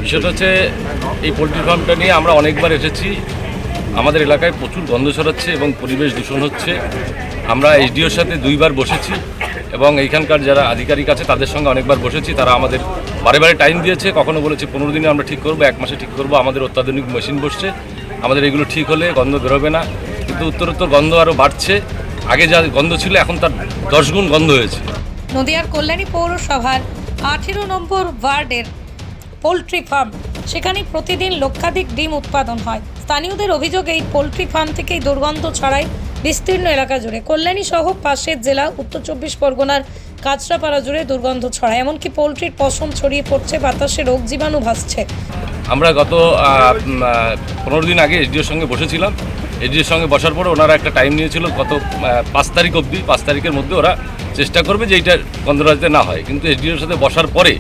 বিষয়টা হচ্ছে এই পোলট্রি ফার্মটা নিয়ে আমরা অনেকবার এসেছি। আমাদের এলাকায় প্রচুর গন্ধ ছড়াচ্ছে এবং পরিবেশ দূষণ হচ্ছে। আমরা এসডিওর সাথে 2বার বসেছি এবং এইখানকার যারা আধিকারিক আছে তাদের সঙ্গে অনেকবার বসেছি। তারা আমাদের বারে বারে টাইম দিয়েছে, কখনো বলেছে 15 দিনে আমরা ঠিক করবো, 1 মাসে ঠিক করবো। আমাদের অত্যাধুনিক মেশিন বসছে, আমাদের এগুলো ঠিক হলে গন্ধ বেরোবে না। কিন্তু উত্তরোত্তর গন্ধ আরও বাড়ছে। আগে যা গন্ধ ছিল এখন তার 10 গুণ গন্ধ হয়েছে। নদিয়ার কল্যাণী পৌরসভার 18 নম্বর ওয়ার্ডের পোলট্রি ফার্ম, সেখানে প্রতিদিন লক্ষাধিক ডিম উৎপাদন হয়। স্থানীয়দের অভিযোগ, এই পোলট্রি ফার্ম থেকেই দুর্গন্ধ ছড়ায় বিস্তীর্ণ এলাকা জুড়ে। কল্যাণী সহ পাশের জেলা উত্তর 24 পরগনার কাঁচরাপাড়া জুড়ে দুর্গন্ধ ছড়ায়। এমনকি পোলট্রির পশম ছড়িয়ে পড়ছে, বাতাসে রোগ জীবাণু ভাসছে। আমরা গত 15 দিন আগে এসডিওর সঙ্গে বসেছিলাম। এসডিওর সঙ্গে বসার পরে ওনারা একটা টাইম নিয়েছিল গত 5 তারিখ অবধি। 5 তারিখের মধ্যে ওরা চেষ্টা করবে যে এইটা গন্ধটা যাতে না হয়। কিন্তু এসডিওর সাথে বসার পরে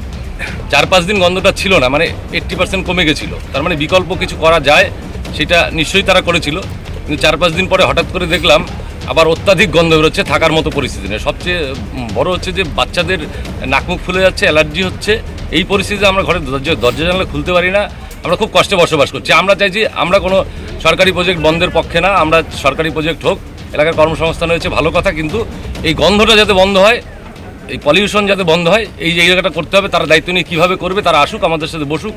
4-5 দিন গন্ধটা ছিল না, মানে 80% কমে গেছিলো। তার মানে বিকল্প কিছু করা যায় সেটা নিশ্চয়ই তারা করেছিল। কিন্তু 4-5 দিন পরে হঠাৎ করে দেখলাম আবার অত্যাধিক গন্ধ বেরোচ্ছে, থাকার মতো পরিস্থিতি নেই। সবচেয়ে বড় হচ্ছে যে বাচ্চাদের নাকমুখ ফুলে যাচ্ছে, অ্যালার্জি হচ্ছে। এই পরিস্থিতিতে আমরা ঘরে দরজা জানলা খুলতে পারি না। আমরা খুব কষ্টে বসবাস করছি। আমরা চাইছি, আমরা কোনো সরকারি প্রজেক্ট বন্ধের পক্ষে না। আমরা সরকারি প্রজেক্ট হোক, এলাকার কর্মসংস্থান হয়েছে, ভালো কথা। কিন্তু এই গন্ধটা যাতে বন্ধ হয়, এই পলিউশন যাতে বন্ধ হয়, এই জায়গাটা করতে হবে। তারা দায়িত্ব নিয়ে কীভাবে করবে, তারা আসুক, আমাদের সাথে বসুক।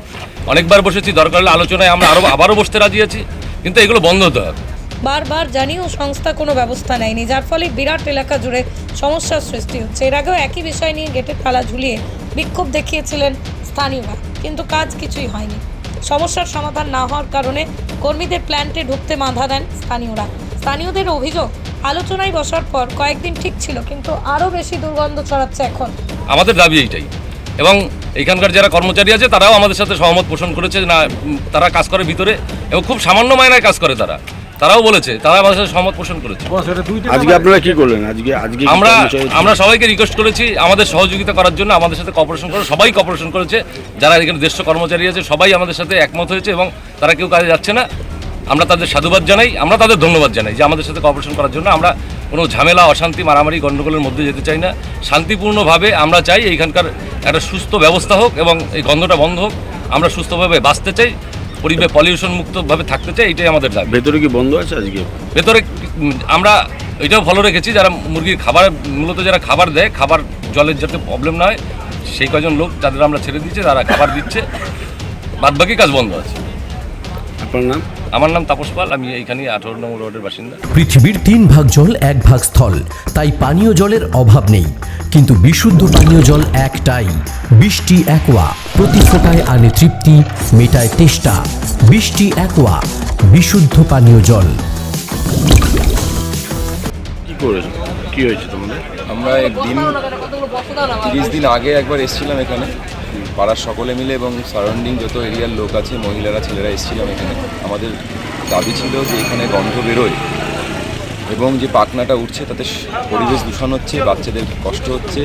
অনেকবার বসেছি, দরকার হলে আলোচনায় আমরা আবারও বসতে রাজি আছি। কিন্তু এগুলো বন্ধ হতে হবে। বারবার জানিয়েও সংস্থা কোনো ব্যবস্থা নেয়নি, যার ফলে বিরাট এলাকা জুড়ে সমস্যার সৃষ্টি হচ্ছে। এর আগেও একই বিষয় নিয়ে গেটের তালা ঝুলিয়ে বিক্ষোভ দেখিয়েছিলেন স্থানীয়রা, কিন্তু কাজ কিছুই হয়নি। সমস্যার সমাধান না হওয়ার কারণে কর্মীদের প্ল্যান্টে ঢুকতে বাধা দেন স্থানীয়রা। স্থানীয়দের অভিযোগ, আলোচনায় বসার পর কয়েকদিন ঠিক ছিল, কিন্তু আরও বেশি দুর্গন্ধ ছড়াচ্ছে এখন। আমাদের দাবি এইটাই, এবং এইখানকার যারা কর্মচারী আছে তারাও আমাদের সাথে সহমত পোষণ করেছে। না, তারা কাজ করে ভিতরে এবং খুব সামান্য মায়নায় কাজ করে। তারাও বলেছে, তারা আমাদের সাথে সহমত পোষণ করেছে। আজকে আপনারা কি করলেন? আজকে আমরা সবাইকে রিকোয়েস্ট করেছি আমাদের সহযোগিতা করার জন্য, আমাদের সাথে কপারেশন করে। সবাই কপারেশন করেছে, যারা এখানে দেশ কর্মচারী আছে সবাই আমাদের সাথে একমত হয়েছে এবং তারা কেউ কাজে যাচ্ছে না। আমরা তাদের সাধুবাদ জানাই, আমরা তাদের ধন্যবাদ জানাই যে আমাদের সাথে কপারেশন করার জন্য। আমরা কোনো ঝামেলা, অশান্তি, মারামারি, গণ্ডগোলের মধ্যে যেতে চাই না। শান্তিপূর্ণভাবে আমরা চাই এইখানকার একটা সুস্থ ব্যবস্থা হোক এবং এই গন্ধটা বন্ধ হোক। আমরা সুস্থভাবে বাঁচতে চাই, পরিবেশ পলিউশন মুক্তভাবে থাকতে চাই, এটাই আমাদের দাবি। ভেতরে কি বন্ধ আছে আজকে? ভেতরে আমরা এটাও ফলো রেখেছি, যারা মুরগির খাবার, মূলত যারা খাবার দেয়, খাবার জলের যাতে প্রবলেম না হয়, সেই কজন লোক যাদের আমরা ছেড়ে দিচ্ছি তারা খাবার দিচ্ছে। বাদবাকি কাজ বন্ধ আছে। আপনার নাম? আমার নাম তাপস পাল, আমি এইখানে 18 নম্বর ওয়ার্ডের বাসিন্দা। পৃথিবীর 3 ভাগ জল 1 ভাগ স্থল, তাই পানীয় জলের অভাব নেই। কিন্তু বিশুদ্ধ পানীয় জল একটাই, বৃষ্টি অ্যাকোয়া। প্রতি ফোঁটায় আনে তৃপ্তি, মেটায় তেষ্টা। বৃষ্টি অ্যাকোয়া, বিশুদ্ধ পানীয় জল। কি করেছো? কি হয়েছে তোমাদের? আমরা 30 দিন আগে একবার এসেছিলাম এখানে, পাড়ার সকলে মিলে এবং সারাউন্ডিং যত এরিয়ার লোক আছে, মহিলারা, ছেলেরা এসেছিলাম এখানে। আমাদের দাবি ছিল যে এখানে গন্ধ বেরোয় এবং যে পাখনাটা উঠছে তাতে পরিবেশ দূষণ হচ্ছে, বাচ্চাদের কষ্ট হচ্ছে,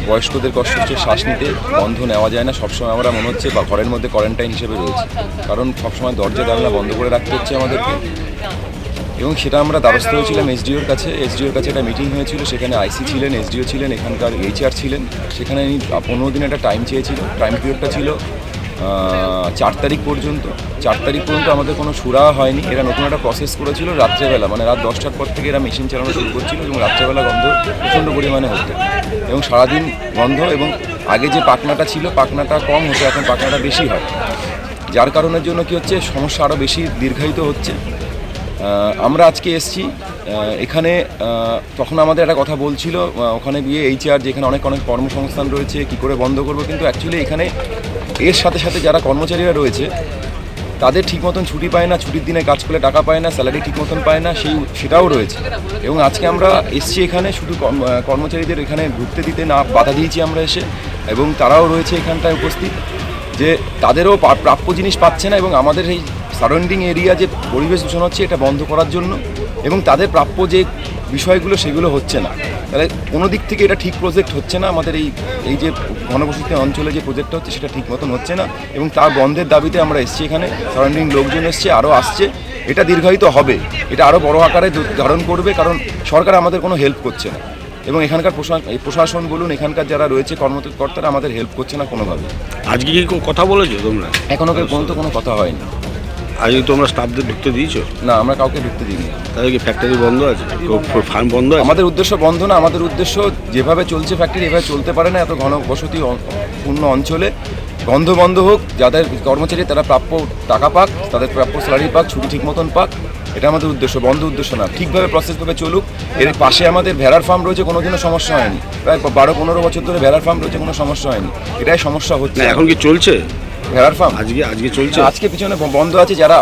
বয়স্কদের কষ্ট হচ্ছে, শ্বাস নিতে গন্ধ নেওয়া যায় না। সবসময় আমরা মনে হচ্ছে বা ঘরের মধ্যে কোয়ারেন্টাইন হিসেবে রয়েছে, কারণ সবসময় দরজা জানলা বন্ধ করে রাখতে হচ্ছে আমাদেরকে। এবং সেটা আমরা দ্বারস্থ হয়েছিলাম এসডিওর কাছে। এসডিওর কাছে একটা মিটিং হয়েছিল, সেখানে আইসি ছিলেন, এসডিও ছিলেন, এখানকার এইচআর ছিলেন। সেখানে 15 দিন একটা টাইম চেয়েছিল। টাইম পিরিয়ডটা ছিল 4 তারিখ পর্যন্ত। 4 তারিখ পর্যন্ত আমাদের কোনো সুরাহা হয়নি। এরা নতুন একটা প্রসেস করেছিল রাত্রেবেলা, মানে রাত 10টার পর থেকে এরা মেশিন চালানো শুরু করছিল এবং রাত্রেবেলা গন্ধ প্রচণ্ড পরিমাণে হতো এবং সারাদিন গন্ধ। এবং আগে যে পাখনাটা ছিল, পাখনাটা কম হতো, এখন পাখনাটা বেশি হয়, যার কারণের জন্য কি হচ্ছে, সমস্যা আরও বেশি দীর্ঘায়িত হচ্ছে। আমরা আজকে এসছি এখানে, তখন আমাদের একটা কথা বলছিল ওখানে গিয়ে এইচআর, যেখানে অনেক কর্মসংস্থান রয়েছে, কি করে বন্ধ করবো। কিন্তু অ্যাকচুয়ালি এখানে এর সাথে সাথে যারা কর্মচারীরা রয়েছে তাদের ঠিক মতন ছুটি পায় না, ছুটির দিনে কাজ করলে টাকা পায় না, স্যালারি ঠিক মতন পায় না, সেটাও রয়েছে। এবং আজকে আমরা এসছি এখানে শুধু কর্মচারীদের এখানে ঢুকতে দিতে না বাধা দিয়েছি আমরা এসে, এবং তারাও রয়েছে এখানটায় উপস্থিত, যে তাদেরও প্রাপ্য জিনিস পাচ্ছে না এবং আমাদের এই সারাউন্ডিং এরিয়া যে পরিবেশ দূষণ হচ্ছে এটা বন্ধ করার জন্য, এবং তাদের প্রাপ্য যে বিষয়গুলো সেগুলো হচ্ছে না। তাহলে কোনো দিক থেকে এটা ঠিক প্রজেক্ট হচ্ছে না। আমাদের এই যে ঘনবসতি অঞ্চলে যে প্রজেক্টটা হচ্ছে সেটা ঠিক মতন হচ্ছে না এবং তার বন্ধের দাবিতে আমরা এসেছি এখানে। সারাউন্ডিং লোকজন এসছে, আরও আসছে। এটা দীর্ঘায়িত হবে, এটা আরও বড় আকারে ধারণ করবে, কারণ সরকার আমাদের কোনো হেল্প করছে না। এবং এখানকার প্রশাসন বলুন, এখানকার যারা রয়েছে কর্মকর্তারা আমাদের হেল্প করছে না কোনোভাবে। আজকে কি কথা বলেছো তোমরা? এখনও পর্যন্ত কোনো কথা হয়নি। আজকে তোমরা স্টাফদের ঢুকতে দিয়েছো? না, আমরা কাউকে ঢুকতে দিইনি। তাহলে কি ফ্যাক্টরি বন্ধ আছে, ফার্ম বন্ধ আছে? আমাদের উদ্দেশ্য বন্ধ না, আমাদের উদ্দেশ্য যেভাবে চলছে ফ্যাক্টরি এভাবে চলতে পারে না। এত ঘনবসতি পূর্ণ অঞ্চলে গন্ধ বন্ধ হোক, যাদের কর্মচারী তারা প্রাপ্য টাকা পাক, তাদের প্রাপ্য স্যালারি পাক, ছুটি ঠিক মতন পাক, এটা আমাদের উদ্দেশ্য, বন্ধ উদ্দেশ্য না। ঠিকভাবে প্রসেসভাবে চলুক। এর পাশে আমাদের ভেড়ার ফার্ম রয়েছে, কোনো দিনও সমস্যা হয়নি। প্রায় 12-15 বছর ধরে ভেড়ার ফার্ম রয়েছে, কোনো সমস্যা হয়নি। এটাই সমস্যা হচ্ছে। না, এখন কি চলছে ভেড়ার ফার্ম আজকে চলছে? আজকে পিছনে বন্ধ আছে, যারা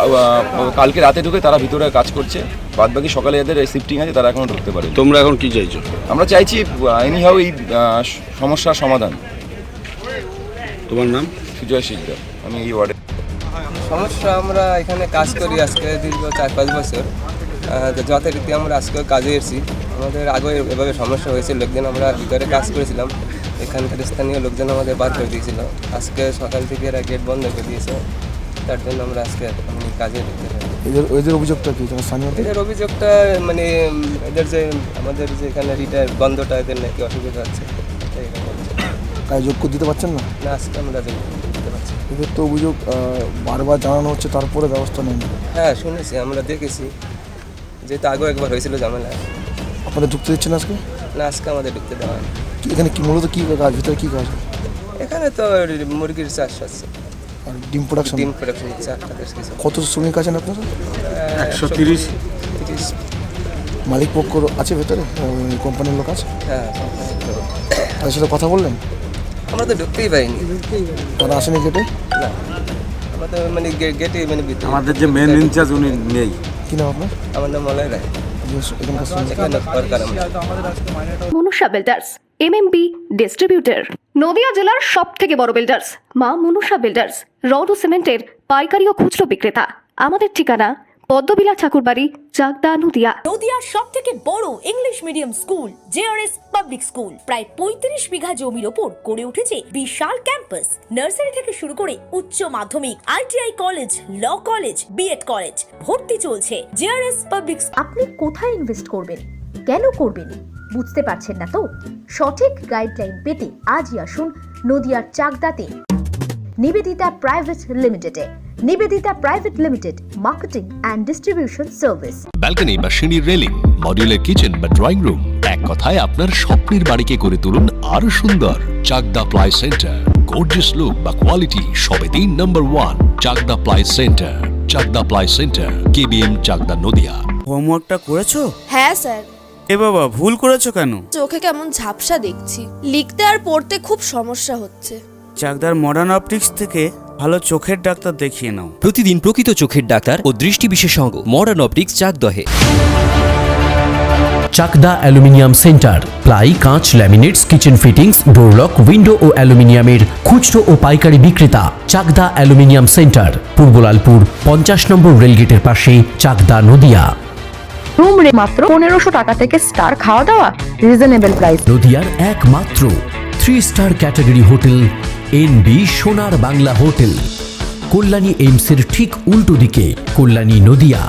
কালকে রাতে ঢুকে তারা ভিতরে কাজ করছে, বাদ বাকি সকালে যাদের শিফটিং আছে তারা এখনো ঢুকতে পারে। তোমরা এখন কি চাইছো? আমরা চাইছি এনিহাউ এই সমস্যার সমাধান। তোমার নাম? সুজয় শিকদার, আমি এই ওয়ার্ডে। সমস্যা, আমরা এখানে কাজ করি আজকে দীর্ঘ 4-5 বছর। যথারীতি আমরা আজকে কাজে এসেছি। আমাদের আগে এভাবে সমস্যা হয়েছিল, একদিন আমরা ভিতরে কাজ করেছিলাম, এখানকার স্থানীয় লোকজন আমাদের বার করে দিয়েছিল। আজকে সকাল থেকে এরা গেট বন্ধ করে দিয়েছে, তার জন্য আমরা আজকে কাজে ঢুকতে পারি। এদের অভিযোগটা কি? স্থানীয় এদের অভিযোগটা মানে এদের যে আমাদের যে এখানে রিটায়ার বন্ধটা এদের নাকি অসুবিধা হচ্ছে, এটাই এরা বলছে। কাজ যোগ্য দিতে পারছেন না? না, আজকে আমরা দিতে পারছি। এদের তো অভিযোগ বারবার জানানো হচ্ছে, তারপরে ব্যবস্থা নেই। হ্যাঁ, শুনেছি, আমরা দেখেছি, যেহেতু আগেও একবার হয়েছিল ঝামেলা। আপনাদের ঢুকতে দিচ্ছেন আজকে? না, আজকে আমাদের ঢুকতে দেওয়া হয়নি। এখানে কি মূলত কী কাজ, ভিতরে কী কাজ? এখানে তো মুরগির চাষ হচ্ছে, আর ডিম প্রোডাকশন? ডিম প্রোডাকশন হচ্ছে। কত শ্রমিক আছেন আপনারা? 130। মালিক পক্ষ আছে ভেতরে, কোম্পানির লোক আছে? হ্যাঁ, তাদের সাথে কথা বললেন? আমরা তো ঢুকতেই পারিনি। তারা আসেনি গেটে? না, আমরা তো মানে গেটে মানে ভিতরে। আমাদের যে মেন ইনচার্জ উনি নেই। কি নাম আপনার? আমার নাম মলয় রায়। এখানকার শ্রমিক? এখানে সরকার Manusha builders, MMB distributor, Nadia জেলার সব থেকে বড় বিল্ডার্স মা মনুষা বিল্ডার্স, রড ও সিমেন্টের পাইকারি ও খুচরো বিক্রেতা। আমাদের ঠিকানা পদ্মবিলা ঠাকুরবাড়ি, চাকদা, নদিয়া। নদিয়ার সব থেকে বড় English medium school JRS public school প্রায় 35 বিঘা জমির ওপর গড়ে উঠেছে বিশাল ক্যাম্পাস। নার্সারি থেকে শুরু করে উচ্চ মাধ্যমিক, ITI college, law college, BEd college, ভর্তি চলছে জেআরএস পাবলিক। আপনি কোথায় ইনভেস্ট করবেন, কেন করবেন বুঝতে পারছেন না তো? সঠিক গাইডলাইন পেতে আজই আসুন নদিয়ার চাকদাতে নিবেদিতা প্রাইভেট লিমিটেডে। Nivedita private limited, marketing and distribution service. Balcony বা সিঁড়ির রেলিং, মডিউলার কিচেন বা ড্রয়িং রুম, এক কথায় আপনার স্বপ্নের বাড়িকে করে তুলুন আরো সুন্দর। Chakdaha ply centre, gorgeous look বা কোয়ালিটি সবে 3 number 1 Chakdaha ply centre. Chakdaha ply centre, KBM, Chakdaha, Nadia. হোমওয়ার্কটা করেছো? হ্যাঁ স্যার। এ বাবা, ভুল করেছো কেন? চোখে কেমন ঝাপসা দেখছি, লিখতে আর পড়তে খুব সমস্যা হচ্ছে। চাকদার মডার্ন অপটিক্স থেকে ভালো চোখের ডাক্তার দেখিয়ে নাও। প্রতিদিন প্রকৃত চোখের ডাক্তার ও দৃষ্টি বিশেষজ্ঞ মডার্ন অপটিক্স, চাকদহে। চাকদা অ্যালুমিনিয়াম সেন্টার, প্লাই, কাঁচ, laminates, kitchen fittings, door lock, window ও অ্যালুমিনিয়ামের খুচরো ও পাইকারি বিক্রেতা। Chakdaha aluminium centre, Purbalalpur 50 number রেলগেটের পাশে, চাকদা, নদিয়া। রুম রে মাত্র 1500 টাকা থেকে স্টার, খাওয়া দাওয়া রিজনেবল প্রাইস। নদিয়ার একমাত্র 3 স্টার ক্যাটাগরি হোটেল এনবি সোনার বাংলা হোটেল, কল্যাণী এইমসের ঠিক উল্টো দিকে, কল্যাণী, নদিয়া।